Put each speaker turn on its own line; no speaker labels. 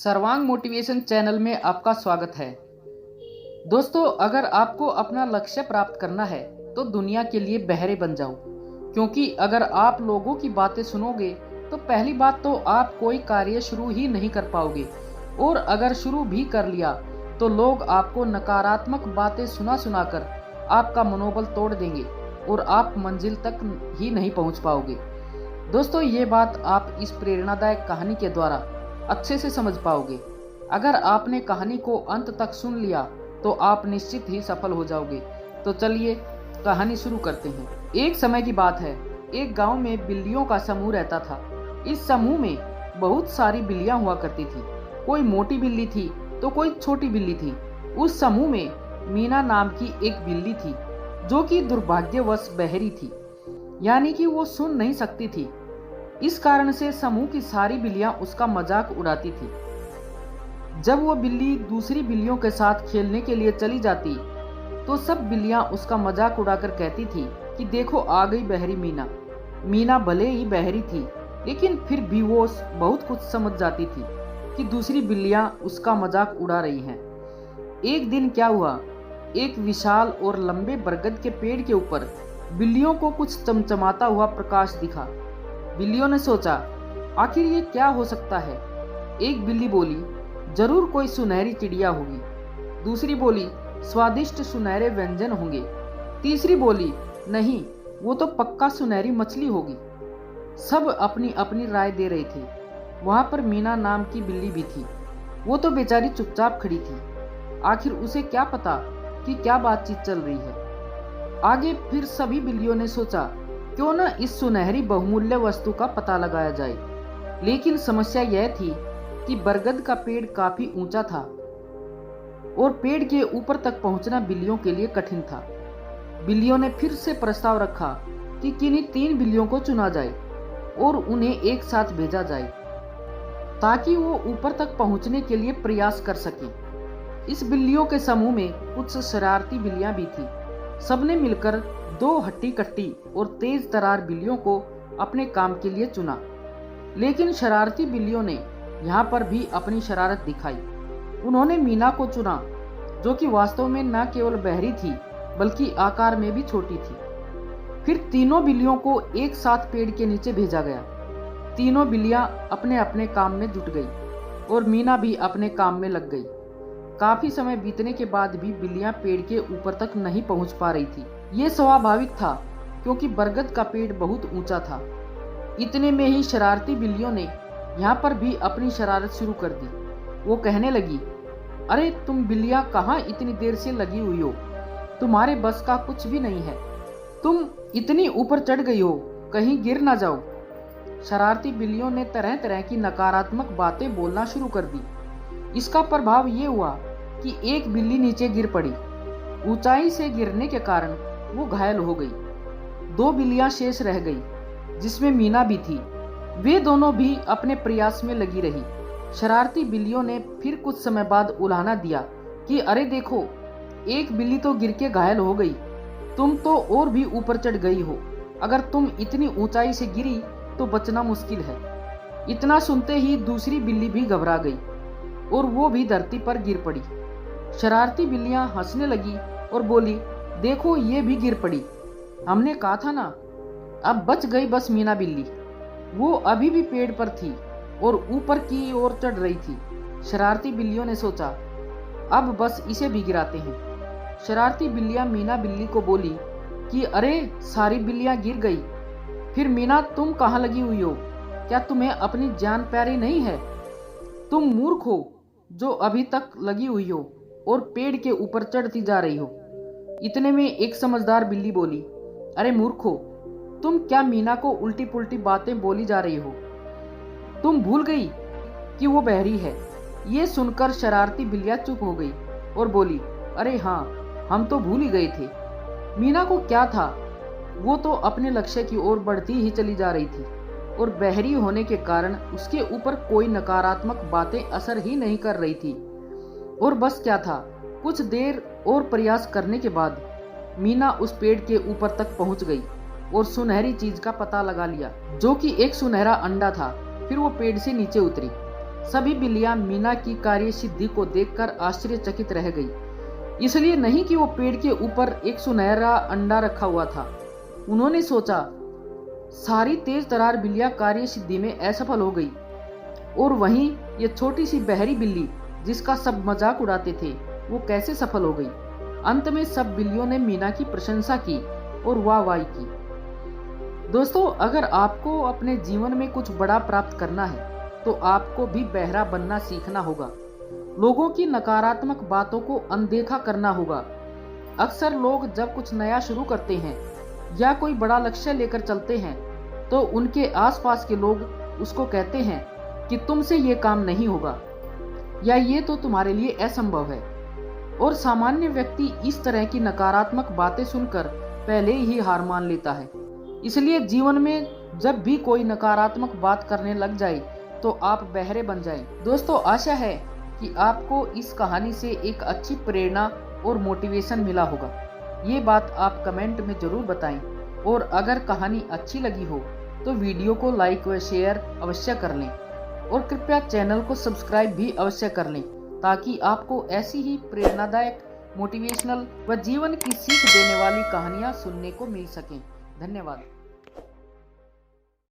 सर्वांग motivation channel में आपका स्वागत है। दोस्तों, अगर आपको अपना लक्ष्य प्राप्त करना है तो दुनिया के लिए बहरे बन जाओ, क्योंकि अगर आप लोगों की बातें सुनोगे तो पहली बात तो आप कोई कार्य शुरू ही नहीं कर पाओगे, और अगर शुरू भी कर लिया तो लोग आपको नकारात्मक बातें सुना सुना कर आपका मनोबल तोड़ देंगे और आप मंजिल तक ही नहीं पहुंच पाओगे। दोस्तों, ये बात आप इस प्रेरणादायक कहानी के द्वारा अच्छे से समझ पाओगे। अगर आपने कहानी को अंत तक सुन लिया तो आप निश्चित ही सफल हो जाओगे। तो चलिए कहानी शुरू करते हैं। एक समय की बात है, एक गांव में बिल्लियों का समूह रहता था। इस समूह में बहुत सारी बिल्लियां हुआ करती थी। कोई मोटी बिल्ली थी तो कोई छोटी बिल्ली थी। उस समूह में मीना नाम की एक बिल्ली थी, जो कि दुर्भाग्यवश बहरी थी, यानी कि वो सुन नहीं सकती थी। इस कारण से समूह की सारी बिल्लियां उसका मजाक उड़ाती थी। जब वो बिल्ली दूसरी बिल्लियों के साथ खेलने के लिए चली जाती तो सब बिल्लियां उसका मजाक उड़ाकर कहती थी कि देखो आ गई बहरी मीना। मीना भले ही बहरी थी, लेकिन फिर भी वो बहुत कुछ समझ जाती थी कि दूसरी बिल्लियां उसका मजाक उड़ा रही हैं। एक दिन क्या हुआ, एक विशाल और लंबे बरगद के पेड़ के ऊपर बिल्लियों को कुछ चमचमाता हुआ प्रकाश दिखा। बिल्लियों ने सोचा, आखिर ये क्या हो सकता है। एक बिल्ली बोली, जरूर कोई सुनहरी चिड़िया होगी। दूसरी बोली, स्वादिष्ट सुनहरे व्यंजन होंगे। तीसरी बोली, नहीं, वो तो पक्का सुनहरी मछली होगी। सब अपनी अपनी राय दे रही थी। वहां पर मीना नाम की बिल्ली भी थी। वो तो बेचारी चुपचाप खड़ी थी। आखिर उसे क्या पता कि क्या बातचीत चल रही है। आगे फिर सभी बिल्लियों ने सोचा, क्यों न इस सुनहरी बहुमूल्य वस्तु का पता लगाया जाए। लेकिन समस्या यह थी कि बरगद का पेड़ काफी ऊंचा था और पेड़ के ऊपर तक पहुंचना बिल्लियों के लिए कठिन था। बिल्लियों ने फिर से प्रस्ताव रखा कि किन्हीं 3 बिल्लियों को चुना जाए और उन्हें एक साथ भेजा जाए, ताकि वो ऊपर तक पहुंचने के लिए प्रयास कर सके। इस बिल्लियों के समूह में कुछ शरारती बिल्लियां भी थी। सबने मिलकर 2 हट्टी कट्टी और तेज तरार बिल्लियों को अपने काम के लिए चुना। लेकिन शरारती बिल्लियों ने यहाँ पर भी अपनी शरारत दिखाई। उन्होंने मीना को चुना, जो कि वास्तव में न केवल बहरी थी बल्कि आकार में भी छोटी थी। फिर तीनों बिल्लियों को एक साथ पेड़ के नीचे भेजा गया। तीनों बिल्लियां अपने अपने काम में जुट गई और मीना भी अपने काम में लग गई। काफी समय बीतने के बाद भी बिल्लियां पेड़ के ऊपर तक नहीं पहुंच पा रही थी। ये स्वाभाविक था, क्योंकि बरगद का पेड़ बहुत ऊंचा था। इतने में ही शरारती बिल्लियों ने यहाँ पर भी अपनी शरारत शुरू कर दी। वो कहने लगी, अरे तुम बिल्लियां कहाँ इतनी देर से लगी हुई हो, तुम्हारे बस का कुछ भी नहीं है। तुम इतनी ऊपर चढ़ गई हो, कहीं गिर ना जाओ। शरारती बिल्लियों ने तरह तरह की नकारात्मक बातें बोलना शुरू कर दी। इसका प्रभाव ये हुआ कि एक बिल्ली नीचे गिर पड़ी। ऊंचाई से गिरने के कारण वो घायल हो गई। 2 बिल्लियां शेष रह गई, जिसमें मीना भी थी। वे दोनों भी अपने प्रयास में लगी रही। शरारती बिल्लियों ने फिर कुछ समय बाद उलाहना दिया कि अरे देखो, एक बिल्ली तो गिर के घायल हो गई, तुम तो और भी ऊपर चढ़ गई हो। अगर तुम इतनी ऊंचाई से गिरी तो बचना मुश्किल है। इतना सुनते ही दूसरी बिल्ली भी घबरा गई और वो भी धरती पर गिर पड़ी। शरारती बिल्लियां हंसने लगी और बोली, देखो ये भी गिर पड़ी, हमने कहा था ना। अब बच गई बस मीना बिल्ली। वो अभी भी पेड़ पर थी और ऊपर की ओर चढ़ रही थी। शरारती बिल्लियों ने सोचा, अब बस इसे भी गिराते हैं। शरारती बिल्लियां मीना बिल्ली को बोली कि अरे सारी बिल्लियां गिर गई। फिर मीना, तुम कहाँ लगी हुई हो? क्या तुम्हें अपनी जान प्यारी नहीं है? तुम मूर्ख हो जो अभी तक लगी हुई हो और पेड़ के ऊपर चढ़ती जा रही हो। इतने में एक समझदार बिल्ली बोली, अरे मूर्खो, तुम क्या मीना को उल्टी पुल्टी बातें बोली जा रही हो? तुम भूल गई कि वो बहरी है। ये सुनकर शरारती बिल्लियां चुप हो गई और बोली, अरे हाँ, हम तो भूल ही गए थे। मीना को क्या था, वो तो अपने लक्ष्य की ओर बढ़ती ही चली जा रही थी और बहरी होने के कारण उसके ऊपर कोई नकारात्मक बातें असर ही नहीं कर रही थी। और बस क्या था, कुछ देर और प्रयास करने के बाद मीना उस पेड़ के ऊपर तक पहुंच गई और सुनहरी चीज का पता लगा लिया, जो कि एक सुनहरा अंडा था। फिर वो पेड़ से नीचे उतरी सभी बिल्लियां मीना की कार्यसिद्धि को देखकर आश्चर्यचकित रह गई। इसलिए नहीं कि वो पेड़ के ऊपर एक सुनहरा अंडा रखा हुआ था। उन्होंने सोचा, सारी तेज तरार बिल्लियां कार्यसिद्धि में असफल हो गई, और वहीं ये छोटी सी बहरी बिल्ली जिसका सब मजाक उड़ाते थे, वो कैसे सफल हो गई। अंत में सब बिल्लियों ने मीना की प्रशंसा की और वाहवाही की। दोस्तों, अगर आपको अपने जीवन में कुछ बड़ा प्राप्त करना है तो आपको भी बहरा बनना सीखना होगा। लोगों की नकारात्मक बातों को अनदेखा करना होगा। अक्सर लोग जब कुछ नया शुरू करते हैं या कोई बड़ा लक्ष्य लेकर चलते हैं तो उनके आसपास के लोग उसको कहते हैं कि तुमसे ये काम नहीं होगा या ये तो तुम्हारे लिए असंभव है। और सामान्य व्यक्ति इस तरह की नकारात्मक बातें सुनकर पहले ही हार मान लेता है। इसलिए जीवन में जब भी कोई नकारात्मक बात करने लग जाए तो आप बहरे बन जाएं। दोस्तों, आशा है कि आपको इस कहानी से एक अच्छी प्रेरणा और मोटिवेशन मिला होगा। ये बात आप कमेंट में जरूर बताएं, और अगर कहानी अच्छी लगी हो तो वीडियो को लाइक व शेयर अवश्य कर लें, और कृपया चैनल को सब्सक्राइब भी अवश्य कर लें, ताकि आपको ऐसी ही प्रेरणादायक, मोटिवेशनल व जीवन की सीख देने वाली कहानियाँ सुनने को मिल सकें। धन्यवाद।